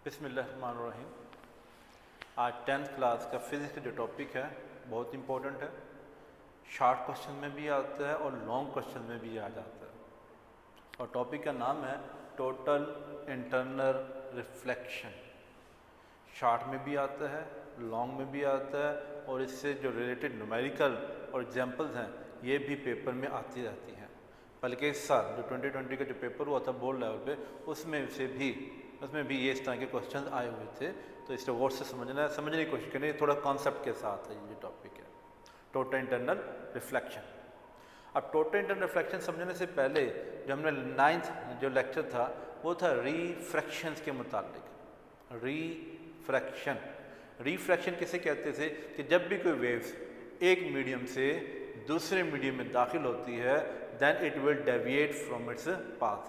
बिस्मिल्लाहिर्रहमानिर्रहीम। आज 10th class का फिज़िक्स का जो टॉपिक है बहुत इम्पोर्टेंट है। शॉर्ट क्वेश्चन में भी आता है और लॉन्ग क्वेश्चन में भी आ जाता है। और टॉपिक का नाम है टोटल इंटरनल रिफ्लेक्शन। शॉर्ट में भी आता है, लॉन्ग में भी आता है, और इससे जो रिलेटेड न्यूमेरिकल और एग्जांपल्स हैं ये भी पेपर में आती रहती हैं। बल्कि इस साल जो 2020 का जो पेपर हुआ था बोर्ड लेवल पे उसमें भी ये इस तरह के क्वेश्चन आए हुए थे। तो इस वर्ड से समझने की कोशिश करें, थोड़ा कॉन्सेप्ट के साथ है ये टॉपिक है टोटल इंटरनल रिफ्लेक्शन। अब टोटल इंटरनल रिफ्लेक्शन समझने से पहले जो हमने 9th जो लेक्चर था वो था रिफ्रैक्शन के मुतालिक। रिफ्रैक्शन किसे कहते थे कि जब भी कोई वेव्स एक मीडियम से दूसरे मीडियम में दाखिल होती है then it will deviate from its path.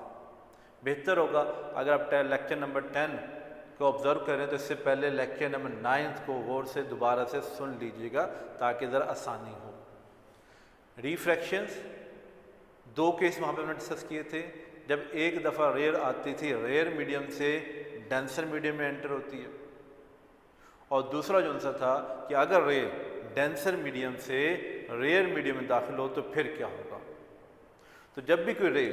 बेहतर होगा अगर आप लेक्चर नंबर 10 को ऑब्जर्व करें तो इससे पहले लेक्चर नंबर 9 को गौर से दोबारा से सुन लीजिएगा ताकि ज़रा आसानी हो। रिफ्रैक्शंस दो केस वहाँ पे हमने डिस्कस किए थे। जब एक दफ़ा रेयर आती थी, रेयर मीडियम से डेंसर मीडियम में एंटर होती है, और दूसरा जो सा था कि अगर रे डेंसर मीडियम से रेयर मीडियम में दाखिल हो तो फिर क्या होगा। तो जब भी कोई रे,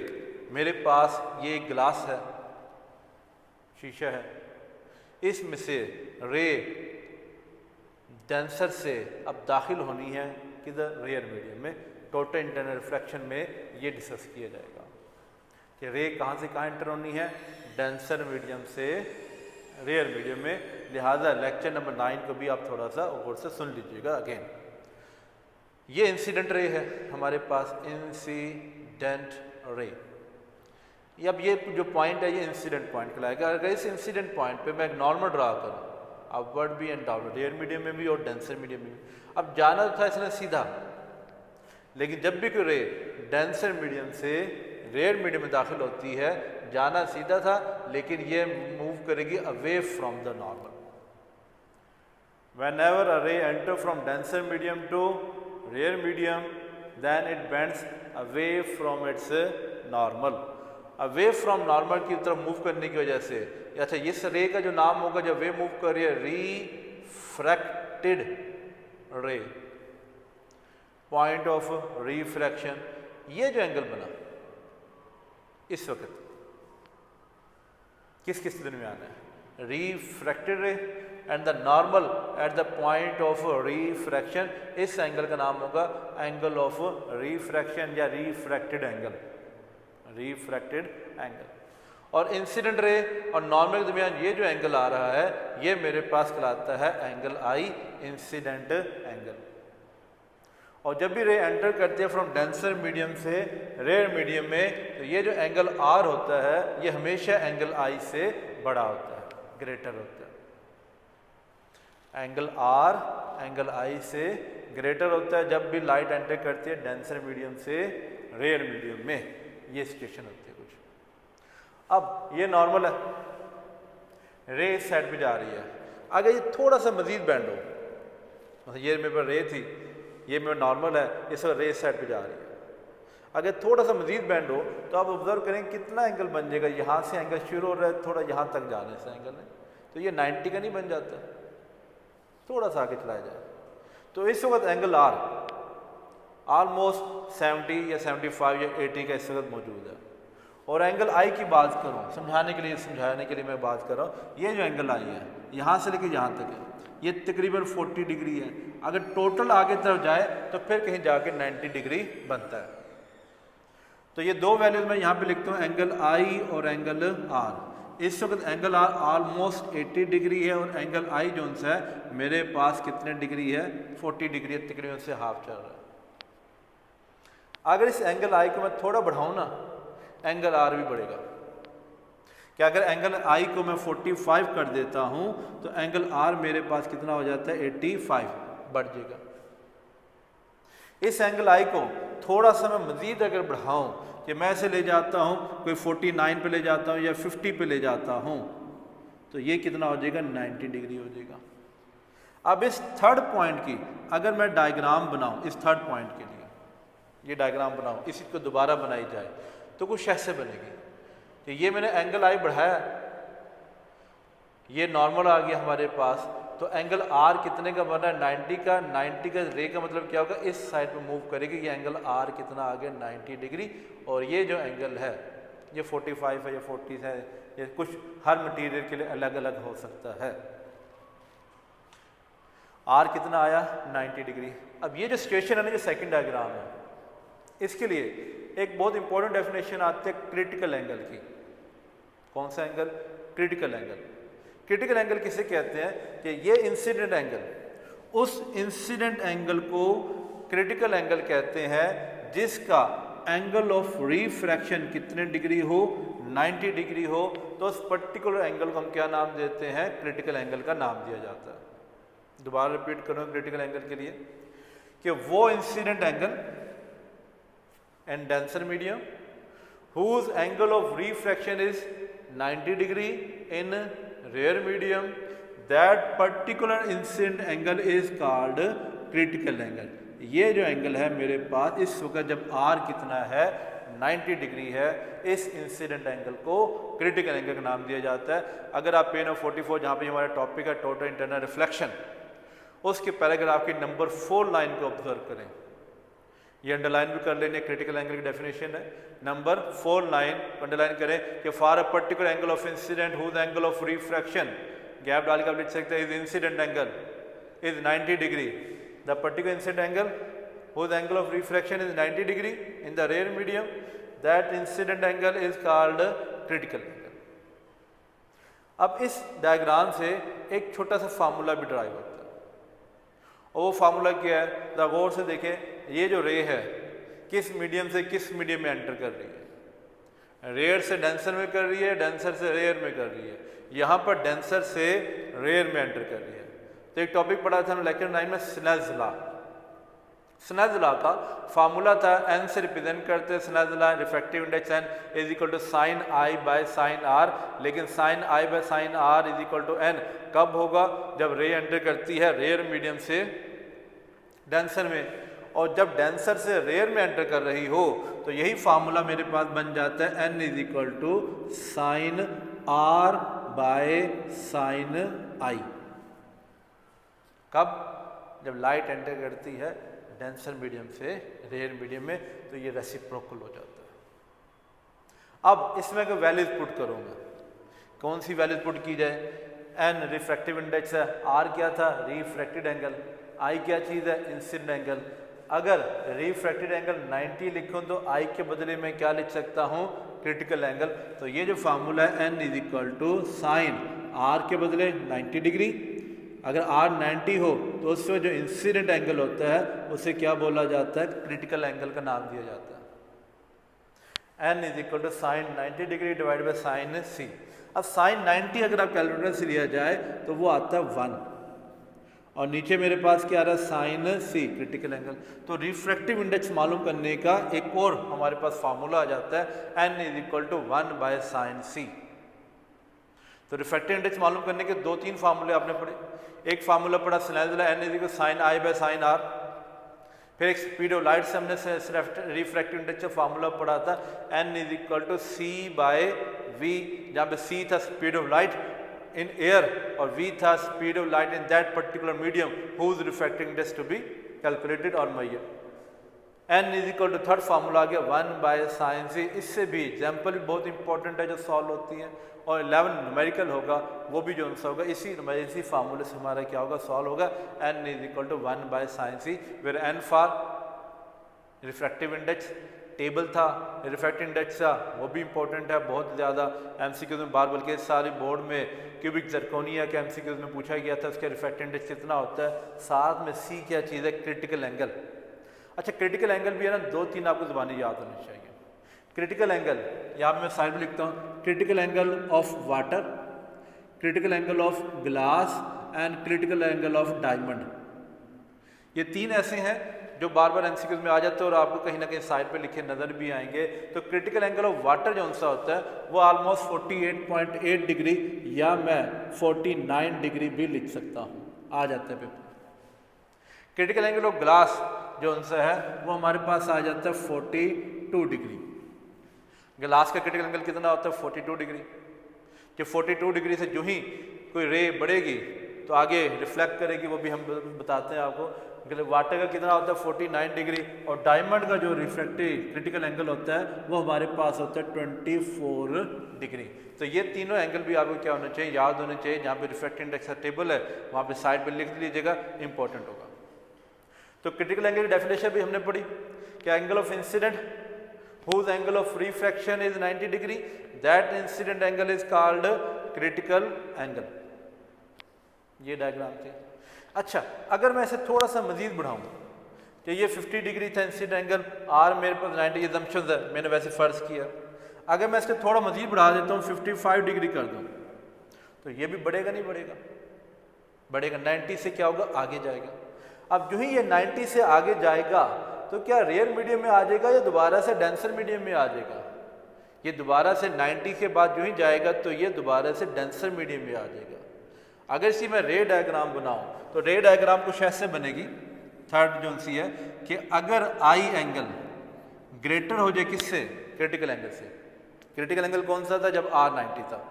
मेरे पास ये एक गिलास है, शीशा है, इसमें से रे डेंसर से अब दाखिल होनी है किधर, रेयर मीडियम में। टोटल इंटरनल रिफ्लेक्शन में ये डिस्कस किया जाएगा कि रे कहाँ से कहाँ एंटर होनी है, डेंसर मीडियम से रेयर मीडियम में। लिहाजा लेक्चर नंबर 9 को भी आप थोड़ा सा गौर से सुन लीजिएगा अगेन। ये इंसिडेंट रे है हमारे पास, इंसिडेंट रे। अब ये जो पॉइंट है ये इंसिडेंट पॉइंट कहलाएगा। अगर इस इंसिडेंट पॉइंट पे मैं एक नॉर्मल ड्रा करूँ, अपवर्ड भी एंड डाउनवर्ड, रेयर मीडियम में भी और डेंसर मीडियम में भी। अब जाना था इसने सीधा, लेकिन जब भी कोई रे डेंसर मीडियम से रेयर मीडियम में दाखिल होती है जाना सीधा था, लेकिन ये मूव करेगी away from the normal. Whenever a ray enter from denser medium to rare medium, then it bends away from its normal. Away from normal की तरफ मूव करने की वजह से, अच्छा इस रे का जो नाम होगा जब वे मूव कर रही है, रिफ्रैक्टेड रे, पॉइंट ऑफ रिफ्रैक्शन। ये जो एंगल बना इस वक्त किस किस दरमियान है, रिफ्रैक्टेड रे and the normal at the point of refraction. इस एंगल का नाम होगा एंगल ऑफ रिफ्रैक्शन या रिफ्रैक्टेड एंगल, रिफ्रैक्टेड एंगल। और इंसिडेंट रे और नॉर्मल के दरमियान ये जो एंगल आ रहा है ये मेरे पास कहलाता है एंगल आई, इंसिडेंट एंगल। और जब भी रे एंटर करती है फ्रॉम डेंसर मीडियम से रेयर मीडियम में, तो ये जो एंगल आर होता है ये हमेशा एंगल आई से बड़ा होता है, ग्रेटर होता है। एंगल आर एंगल आई से ग्रेटर होता है जब भी लाइट एंटर करती है डेंसर मीडियम से रेयर मीडियम में। ये सिचुएशन होती है कुछ। अब ये नॉर्मल है, रे इस साइड पे जा रही है। अगर ये थोड़ा सा मजीद बैंड हो, मतलब ये मेरे पर रे थी, ये मेरा नॉर्मल है, इस वक्त रे इस साइड पे जा रही है, अगर थोड़ा सा मजीद बैंड हो तो आप ऑब्जर्व करें कितना एंगल बन जाएगा। यहाँ से एंगल शुरू हो रहा है, थोड़ा यहाँ तक जाने से एंगल है, तो ये 90 का नहीं बन जाता, थोड़ा सा आगे चलाया जाए। तो इस वक्त एंगल आर ऑलमोस्ट 70 या 75 या 80 का इस वक्त मौजूद है। और एंगल आई की बात करूँ समझाने के लिए मैं बात कर रहा हूँ, ये जो एंगल आई है यहाँ से लेकर यहाँ तक है, ये तकरीबन 40 डिग्री है। अगर टोटल आगे तरफ जाए तो फिर कहीं जाके 90 डिग्री बनता है। तो ये दो वैल्यूज मैं यहाँ पे लिखता हूँ, एंगल आई और एंगल आर। इस वक्त एंगल आर ऑलमोस्ट 80 डिग्री है और एंगल आई जो है मेरे पास कितने डिग्री है, 40 डिग्री है, तकरीबन से हाफ चल रहा है। अगर इस एंगल आई को मैं थोड़ा बढ़ाऊँ ना, एंगल आर भी बढ़ेगा। क्या अगर एंगल आई को मैं 45 कर देता हूँ तो एंगल आर मेरे पास कितना हो जाता है, 85 बढ़ जाएगा। इस एंगल आई को थोड़ा सा मैं मज़ीद अगर बढ़ाऊँ कि मैं इसे ले जाता हूँ कोई 49 पे ले जाता हूँ या 50 पे ले जाता हूँ, तो ये कितना हो जाएगा, 90 डिग्री हो जाएगा। अब इस थर्ड पॉइंट की अगर मैं डायग्राम बनाऊँ, इस थर्ड पॉइंट के लिए ये डायग्राम बनाऊँ, इसी को दोबारा बनाई जाए तो कुछ ऐसे बनेगी कि ये मैंने एंगल आई बढ़ाया, ये नॉर्मल आ गया हमारे पास, तो एंगल आर कितने का बन रहा है 90 का। 90 का रे का मतलब क्या होगा, इस साइड पे मूव करेगी, ये एंगल आर कितना आ गया 90 डिग्री। और ये जो एंगल है ये 45 है, ये 40 है, ये कुछ हर मटेरियल के लिए अलग अलग हो सकता है। आर कितना आया 90 डिग्री। अब ये जो सिचुएशन है ना, जो सेकंड डायग्राम है, इसके लिए एक बहुत इंपॉर्टेंट डेफिनेशन आती है क्रिटिकल एंगल की। कौन सा angle, critical angle. Critical angle किसे कहते हैं कि ये इंसिडेंट एंगल, उस इंसिडेंट एंगल को क्रिटिकल एंगल कहते हैं जिसका एंगल ऑफ रिफ्रैक्शन कितने डिग्री हो, 90 डिग्री हो, तो उस पर्टिकुलर एंगल को हम क्या नाम देते हैं, क्रिटिकल एंगल का नाम दिया जाता है। दोबारा रिपीट करूँ क्रिटिकल एंगल के लिए कि वो incident angle and denser medium whose angle of refraction is 90 degree in rare medium, that particular incident angle is called critical angle। ये जो एंगल है मेरे पास इस वक्त जब R कितना है 90 डिग्री है, इस इंसिडेंट एंगल को क्रिटिकल एंगल का नाम दिया जाता है। अगर आप पेन ऑफ 44 जहाँ पे हमारा टॉपिक है टोटल इंटरनल रिफ्लेक्शन, उसके पैराग्राफ की नंबर 4 लाइन को ऑब्जर्व करें, ये अंडरलाइन भी कर लेंगे, क्रिटिकल एंगल की डेफिनेशन है। नंबर 4 लाइन अंडरलाइन करें कि for a particular angle of incident whose angle of refraction, gap डाल के आप लिख सकते हैं is incident angle is 90 degree, the particular incident angle whose angle of refraction is 90 degree in the rare medium, that incident angle is called critical angle. अब इस diagram से एक छोटा सा फार्मूला भी ड्राइव होता है, और वो फार्मूला क्या है, द गौर से देखें, ये जो रे है किस मीडियम से किस मीडियम में एंटर कर रही है, रेयर से डेंसर में कर रही है, डेंसर से रेयर में कर रही है, यहाँ पर डेंसर से रेयर में एंटर कर रही है। तो एक टॉपिक पढ़ा था लेक्चर 9 में स्नेल्स लॉ। स्नेल्स लॉ का फार्मूला था एन से रिप्रेजेंट करते हैं Snell's law, refractive index n is equal to sine i by sine r, लेकिन sine i by sine r is equal to n कब होगा, जब रे एंटर करती है रेयर मीडियम से डेंसर में, और जब डेंसर से रेयर में एंटर कर रही हो तो यही फार्मूला मेरे पास बन जाता है n is equal to sine r by sine i. कब, जब लाइट एंटर करती है डेंसर मीडियम से रेयर मीडियम में, तो ये रेसिप्रोकल हो जाता है। अब इसमें अगर वैल्यूज पुट करूँगा, कौन सी वैल्यूज पुट की जाए, एन रिफ्रैक्टिव इंडेक्स है, आर क्या था रिफ्रैक्टेड एंगल, आई क्या चीज़ है इंसिडेंट एंगल। अगर रिफ्रैक्टेड एंगल 90 लिखूँ तो आई के बदले में क्या लिख सकता हूँ, क्रिटिकल एंगल। तो ये जो फार्मूला है n is equal to sine r के बदले 90 डिग्री, अगर आर 90 हो तो उसमें जो इंसिडेंट एंगल होता है उसे क्या बोला जाता है, क्रिटिकल एंगल का नाम दिया जाता है। N is equal to sine 90 degree divide by sine c. अब साइन 90 अगर आप कैलकुलेटर से लिया जाए तो वो आता है 1, और नीचे मेरे पास क्या आ रहा है साइन सी क्रिटिकल एंगल। तो रिफ्रैक्टिव इंडेक्स मालूम करने का एक और हमारे पास फार्मूला आ जाता है n is equal to 1 by sine c. तो रिफ्रैक्टिव इंडेक्स मालूम करने के 2-3 फार्मूले आपने पढ़े। एक फार्मूला पढ़ा Snell's law n is equal sine i by sine r, फिर एक स्पीड ऑफ लाइट से हमने रिफ्रैक्टिव इंडेक्स का फार्मूला पढ़ा था n is equal to c by v, जहाँ पे सी था speed of light in air और v था speed of light in that particular medium whose refracting index to be calculated or measured। n is equal to third formula आ गया 1 by sine सी। इससे भी example भी बहुत important है जो सॉल्व होती हैं, और 11 न्यूमेरिकल होगा वो भी जो आंसर होगा इसी फार्मूले से हमारा क्या होगा सॉल्व होगा। n is equal to 1 by sine c, where n for refractive index table था, रिफ्रैक्टिव इंडेक्स था वो भी इंपॉर्टेंट है बहुत ज़्यादा, एमसीक्यूज में बार बल्कि सारे बोर्ड में क्यूबिक जर्कोनिया के एमसीक्यूज में पूछा गया था उसका रिफ्रैक्टिव इंडेक्स कितना होता है, साथ में सी क्या चीज़ है क्रिटिकल एंगल। अच्छा क्रिटिकल एंगल भी है ना 2-3 आपको ज़बानी याद होनी चाहिए। क्रिटिकल एंगल यहाँ मैं साइड में लिखता हूँ, critical angle of water, critical angle of glass and critical angle of diamond. ये 3 ऐसे हैं जो बार बार एमसीक्यूज में आ जाते हैं और आपको कहीं ना कहीं साइड पे लिखे नज़र भी आएंगे। तो क्रिटिकल एंगल ऑफ वाटर जो सा होता है वो ऑलमोस्ट 48.8 डिग्री या मैं 49 डिग्री भी लिख सकता हूँ, आ जाता है paper. Critical angle of glass जो सा है वो हमारे पास आ जाता है 42 डिग्री। ग्लास का क्रिटिकल एंगल कितना होता है 42 डिग्री, कि 42 डिग्री से जो ही कोई रे बढ़ेगी तो आगे रिफ्लेक्ट करेगी, वो भी हम बताते हैं आपको। वाटर का कितना होता है 49 डिग्री, और डायमंड का जो रिफ्रैक्टिव क्रिटिकल एंगल होता है वो हमारे पास होता है 24 डिग्री। तो ये तीनों एंगल भी आपको क्या होना चाहिए, याद होने चाहिए। जहाँ पे रिफ्रैक्टिव इंडेक्स का टेबल है वहाँ पे साइड पे लिख लीजिएगा, इंपॉर्टेंट होगा। तो क्रिटिकल एंगल की डेफिनेशन भी हमने पढ़ी कि angle of incident whose angle of refraction is 90 degree, that incident angle is called critical angle। ये डायग्राम थी। अच्छा, अगर मैं इसे थोड़ा सा मजीद बढ़ाऊं कि ये 50 डिग्री था इंसिडेंट एंगल, आर मेरे पास 90 assumptions है, मैंने वैसे फ़र्ज़ किया। अगर मैं इसको थोड़ा मजीद बढ़ा देता हूँ 55 डिग्री कर दूँ तो ये भी बढ़ेगा नहीं बढ़ेगा? बढ़ेगा। 90 से क्या होगा, आगे जाएगा। अब जो ही ये 90 से आगे जाएगा तो क्या रेयर मीडियम में आ जाएगा या दोबारा से डेंसर मीडियम में आ जाएगा? ये दोबारा से 90 के बाद जो ही जाएगा तो ये दोबारा से डेंसर मीडियम में आ जाएगा। अगर इसी में रे डायग्राम बनाऊं तो रे डायग्राम कुछ ऐसे बनेगी, थर्ड जो सी है कि अगर आई एंगल ग्रेटर हो जाए किससे, क्रिटिकल एंगल से। क्रिटिकल एंगल कौन सा था, जब आर 90 था।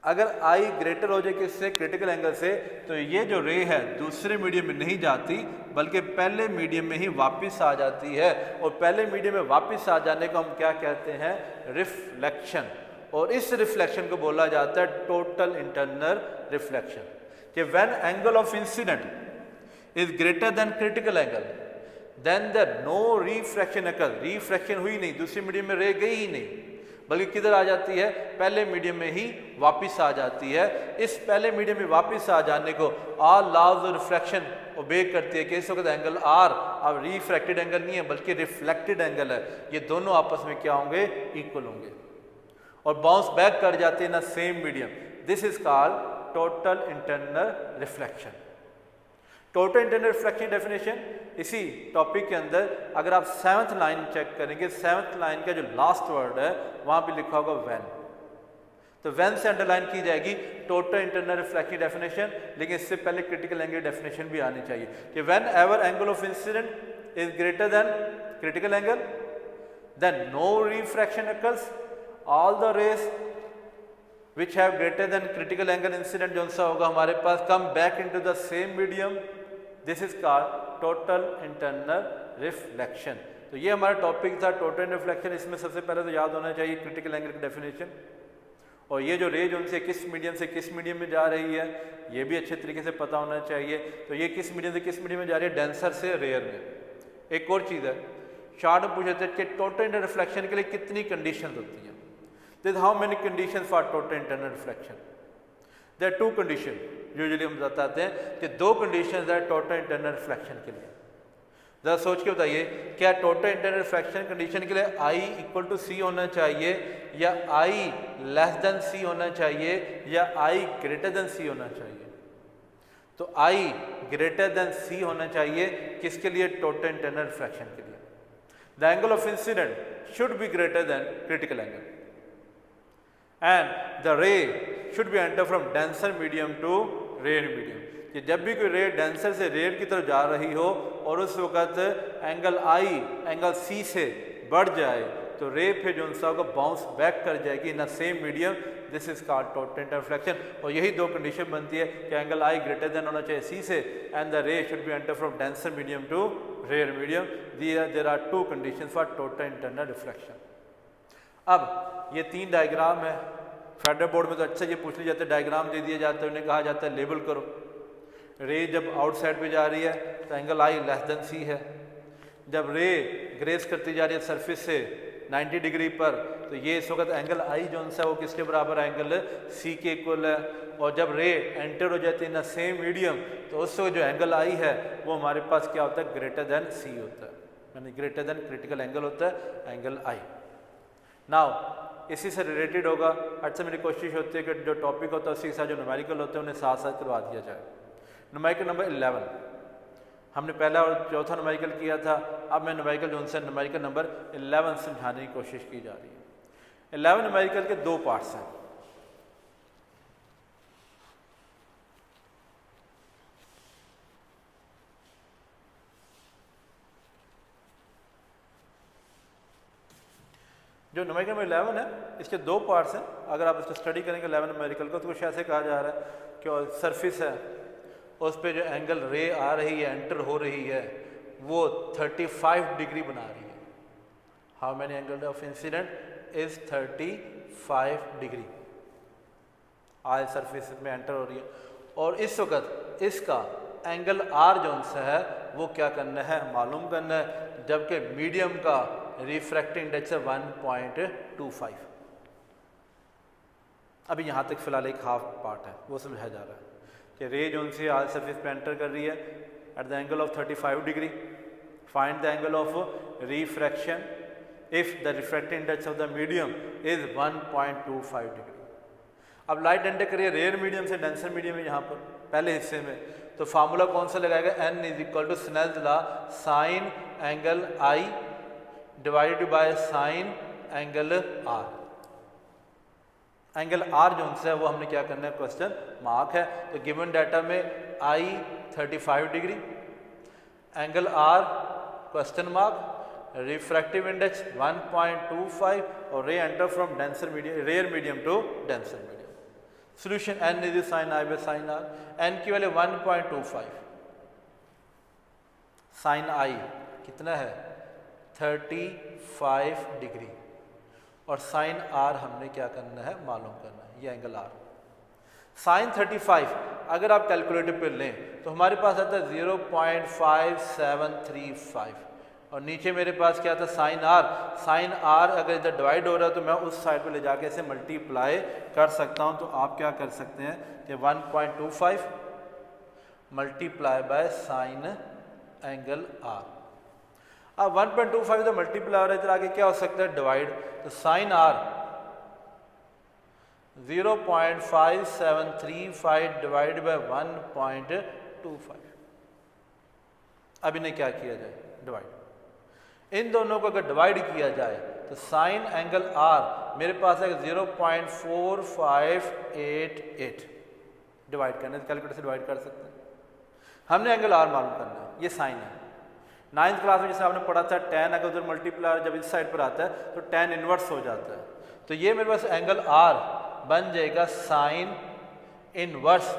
अगर आई ग्रेटर हो जाए किससे, क्रिटिकल एंगल से, तो ये जो रे है दूसरे मीडियम में नहीं जाती बल्कि पहले मीडियम में ही वापस आ जाती है। और पहले मीडियम में वापस आ जाने को हम क्या कहते हैं, रिफ्लेक्शन। और इस रिफ्लेक्शन को बोला जाता है टोटल इंटरनल रिफ्लेक्शन। कि when angle of incident is greater than critical angle then the no refraction occur. Refraction हुई नहीं, दूसरी मीडियम में रे गई ही नहीं, बल्कि किधर आ जाती है, पहले मीडियम में ही वापस आ जाती है। इस पहले मीडियम में वापस आ जाने को ऑल लॉज ऑफ रिफ्लेक्शन ओबे करती है कि इस वक्त एंगल आर अब रिफ्रैक्टेड एंगल नहीं है बल्कि रिफ्लेक्टेड एंगल है। ये दोनों आपस में क्या होंगे, इक्वल होंगे और बाउंस बैक कर जाते हैं ना same medium. This is called total internal reflection. Total internal reflection definition इसी टॉपिक के अंदर अगर आप 7th लाइन चेक करेंगे, 7th लाइन का जो लास्ट वर्ड है वहां पे लिखा होगा व्हेन। तो व्हेन से अंडरलाइन की जाएगी टोटल इंटरनल रिफ्लेक्शन डेफिनेशन। लेकिन इससे पहले क्रिटिकल एंगल डेफिनेशन भी आनी चाहिए कि whenever angle of incident is greater than critical angle then no refraction occurs, all the rays which have greater than critical angle incident जो सा होगा हमारे पास come back into the same medium, this is called total internal reflection। तो ये हमारा topic था total reflection. इसमें सबसे पहले तो याद होना चाहिए क्रिटिकल एंगल की डेफिनेशन, और ये जो रेज उनसे किस मीडियम से किस मीडियम में जा रही है ये भी अच्छे तरीके से पता होना चाहिए। तो ये किस मीडियम से किस मीडियम में जा रही है, डेंसर से रेयर में। एक और चीज़ है, शॉर्ट में पूछे थे कि टोटल इंटरनल रिफ्लेक्शन के लिए कितनी कंडीशन होती हैं। There is how many conditions for total internal reflection? There are two conditions. Usually हम बताते हैं कि दो conditions है total internal reflection के लिए। ज़रा सोच के बताइए, क्या total internal reflection condition के लिए I equal to C होना चाहिए या I less than C होना चाहिए या I greater than C होना चाहिए? तो I greater than C होना चाहिए किसके लिए, total internal reflection के लिए। The angle of incident should be greater than critical angle and the ray should be enter from denser medium to rare medium। कि जब भी कोई रे डेंसर से रेयर की तरफ जा रही हो और उस वक्त एंगल आई एंगल सी से बढ़ जाए तो रे फिर जो सा होगा बाउंस बैक कर जाएगी in same medium. This is called total internal reflection. और यही दो कंडीशन बनती है कि एंगल आई ग्रेटर देन होना चाहिए सी से and the ray should be enter from denser medium to rare medium. There are two condition for total internal reflection. अब ये तीन डायग्राम है। फेडरल बोर्ड में तो अच्छा ये पूछ लिया जाता है, डायग्राम दे दिया जाता है, उन्हें कहा जाता है लेबल करो। रे जब आउटसाइड पे जा रही है तो एंगल आई लेस देन सी है। जब रे ग्रेस करती जा रही है सरफेस से 90 डिग्री पर तो ये इस वक्त एंगल आई जो सा वो किसके बराबर है, एंगल सी के इक्वल है। और जब रे एंटर हो जाती है ना सेम मीडियम तो उस वक्त जो एंगल आई है वो हमारे पास क्या होता है, ग्रेटर देन सी होता है, यानी ग्रेटर देन क्रिटिकल एंगल होता है एंगल आई। नाउ इसी से रिलेटेड होगा, अच्छा मेरी कोशिश होती है कि जो टॉपिक होता है उसी के साथ जो न्यूमेरिकल होते हैं उन्हें साथ साथ करवा दिया जाए। न्यूमेरिकल नंबर 11 हमने पहला और चौथा न्यूमेरिकल किया था, अब मैं न्यूमेरिकल जो उनसे न्यूमेरिकल नंबर 11 समझाने की कोशिश की जा रही है। 11 न्यूमेरिकल के दो पार्ट्स हैं। जो न्यूमेरिकल में 11 है इसके दो पार्ट्स हैं। अगर आप इसको स्टडी करेंगे 11 न्यूमेरिकल को तो कुछ ऐसे कहा जा रहा है कि सरफेस है उस पर जो एंगल रे आ रही है एंटर हो रही है वो 35 डिग्री बना रही है। How many angle of incident is 35 degree आज सरफेस में एंटर हो रही है, और इस वक्त इसका एंगल आर जो सा है वो क्या करना है मालूम करना है, जबकि मीडियम का रिफ्रैक्टिव इंडेक्स है 1.25। अभी यहाँ तक फिलहाल एक हाफ पार्ट है वो समझाया जा रहा है कि रे जो सी आर सरफेस पे एंटर कर रही है at the angle of 35 degree. Find the angle of refraction if the refractive index of the medium is 1.25 degree. अब लाइट एंटर करिए रेयर मीडियम से डेंसर मीडियम है यहाँ पर पहले हिस्से में, तो फार्मूला कौन सा लगाएगा, n is equal to Snell's law sine angle i divided by sine angle r. Angle r जो है वो हमने क्या करना है क्वेश्चन मार्क है, तो गिवन डाटा में i 35 degree, angle r question mark, refractive index 1.25 और ray enter from denser medium rare medium to denser medium. Solution n is sine i by sine r, n की value 1.25, sine i कितना है 35 degree और sign are हमने क्या करना है मालूम करना है, ये एंगल आर। साइन 35 अगर आप कैलकुलेटर पे लें तो हमारे पास आता है 0.5735 और नीचे मेरे पास क्या था साइन आर। साइन आर अगर इधर डिवाइड हो रहा है तो मैं उस साइड पे ले जाके इसे मल्टीप्लाई कर सकता हूं, तो आप क्या कर सकते हैं कि 1.25 multiply by sine angle r. अब 1.25 तो मल्टीप्लाई हो रहा है, इधर आगे क्या हो सकता है डिवाइड, तो साइन आर 0.5735 डिवाइड बाय 1.25। अब इन्हें क्या किया जाए डिवाइड, इन दोनों को अगर डिवाइड किया जाए तो साइन एंगल आर मेरे पास है 0.4588 डिवाइड करने से कैलकुलेटर से डिवाइड कर सकते हैं। हमने एंगल आर मालूम करना है, ये साइन है। 9th क्लास में जैसे आपने पढ़ा था tan अगर उधर मल्टीप्लाई जब इस साइड पर आता है तो tan इनवर्स हो जाता है, तो ये मेरे पास एंगल आर बन जाएगा साइन इनवर्स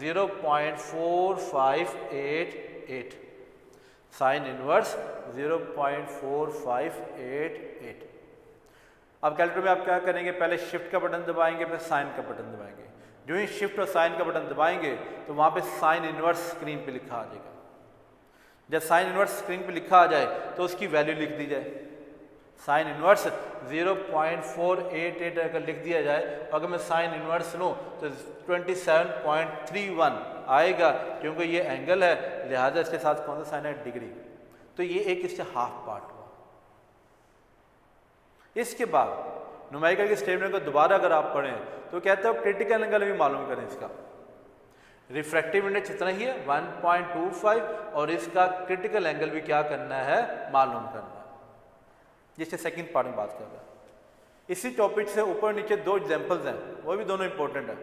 0.4588, साइन इनवर्स 0.4588। अब कैलकुलेटर में आप क्या करेंगे, पहले शिफ्ट का बटन दबाएंगे फिर साइन का बटन दबाएंगे। जो ही शिफ्ट और साइन का बटन दबाएंगे तो वहां पे साइन इनवर्स स्क्रीन पे लिखा आ जाएगा। जब साइन इनवर्स स्क्रीन पे लिखा आ जाए तो उसकी वैल्यू लिख दी जाए। साइन इनवर्स 0.488 अगर लिख दिया जाए, अगर मैं साइन इनवर्स लूँ तो 27.31 आएगा, क्योंकि ये एंगल है लिहाजा इसके साथ कौन सा साइन है डिग्री। तो ये एक इससे हाफ पार्ट हुआ। इसके बाद न्यूमेरिकल के स्टेटमेंट को दोबारा अगर आप पढ़ें तो कहते हो क्रिटिकल एंगल भी मालूम करें। इसका रिफ्रैक्टिव इंडेक्स इतना ही है 1.25 और इसका क्रिटिकल एंगल भी क्या करना है मालूम करना है, जिससे सेकंड पार्ट में बात कर रहा है। इसी टॉपिक से ऊपर नीचे दो एग्जांपल्स हैं, वो भी दोनों इंपॉर्टेंट है।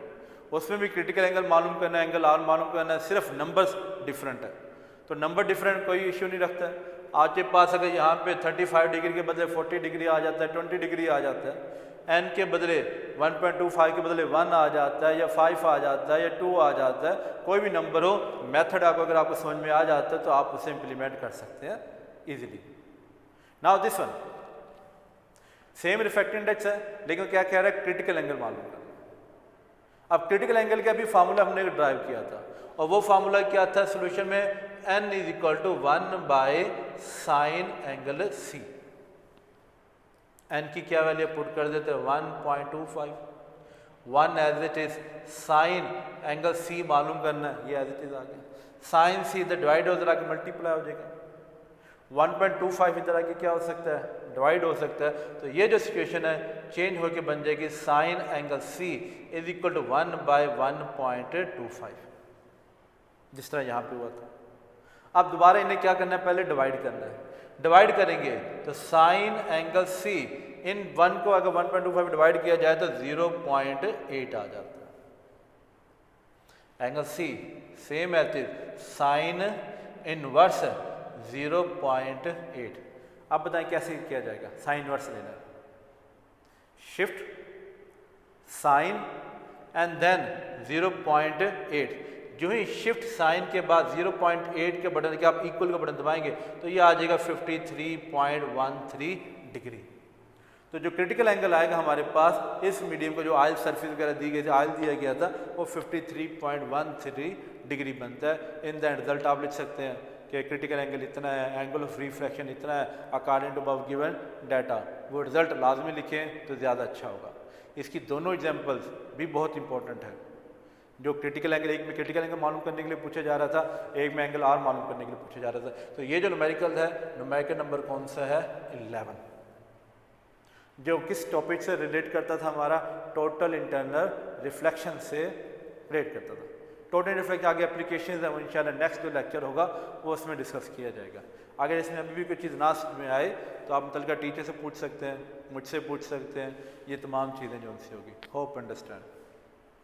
उसमें भी क्रिटिकल एंगल मालूम करना है, एंगल आर मालूम करना है, सिर्फ नंबर्स डिफरेंट है। तो नंबर डिफरेंट कोई इश्यू नहीं रखता है। आपके पास अगर यहाँ पे 35 डिग्री के बदले 40 डिग्री आ जाता है, 20 डिग्री आ जाता है, n के बदले 1.25 के बदले 1 आ जाता है या 5 आ जाता है या 2 आ जाता है, कोई भी नंबर हो, मेथड अगर आपको समझ में आ जाता है तो आप उसे इम्प्लीमेंट कर सकते हैं easily. Now this one same refractive index है, लेकिन क्या कह रहा है क्रिटिकल एंगल मालूम करना। अब क्रिटिकल एंगल का भी फार्मूला हमने ड्राइव किया था, और वो फार्मूला क्या था सोल्यूशन में, n is equal to 1 by sine angle c। n की क्या वैल्यू पुट कर देते हैं 1.25, 1 as it is, sine angle c मालूम करना है, ये एज इट इज आ गया। साइन c इधर डिवाइड हो जरा के मल्टीप्लाई हो जाएगा, 1.25 इधर आके क्या हो सकता है डिवाइड हो सकता है। तो ये जो सिचुएशन है चेंज होकर बन जाएगी sine angle c is equal to 1 by 1.25, जिस तरह यहाँ पे हुआ था। अब दोबारा इन्हें क्या करना है, पहले डिवाइड करना है। डिवाइड करेंगे तो साइन एंगल c इन 1 को अगर 1.25 डिवाइड किया जाए तो 0.8 आ जाता है। Angle c same as it sine inverse 0.8। अब बताएं कैसे किया जाएगा, साइन इनवर्स लेना है। Shift sine and then 0.8। जो ही शिफ्ट साइन के बाद 0.8 के बटन के आप इक्वल का बटन दबाएंगे तो ये आ जाएगा 53.13 डिग्री। तो जो क्रिटिकल एंगल आएगा हमारे पास इस मीडियम को जो ऑयल सरफेस वगैरह दी गई थी, ऑयल दिया गया था, वो 53.13 डिग्री बनता है। इन द रिजल्ट आप लिख सकते हैं कि क्रिटिकल एंगल इतना है, एंगल ऑफ रिफ्रैक्शन इतना है according to above given data. वो रिजल्ट लाजमी लिखें तो ज़्यादा अच्छा होगा। इसकी दोनों एग्जांपल्स भी बहुत इंपॉर्टेंट है। जो क्रिटिकल एंगल, एक में क्रिटिकल एंगल मालूम करने के लिए पूछा जा रहा था, एक में एंगल आर मालूम करने के लिए पूछा जा रहा था। तो ये जो न्यूमेरिकल है, न्यूमेरिकल नंबर कौन सा है? 11, जो किस टॉपिक से रिलेट करता था? हमारा टोटल इंटरनल रिफ्लेक्शन से रिलेट करता था। टोटल रिफ्लेक्शन आगे एप्लीकेशन है, वो इंशाल्लाह नेक्स्ट जो लेक्चर होगा वो उसमें डिस्कस किया जाएगा। अगर इसमें अभी भी कोई चीज़ ना समझ में आए तो आप मुतल्लिका टीचर से पूछ सकते हैं, मुझसे पूछ सकते हैं, ये तमाम चीज़ें जो उनसे होगी। Hope understand.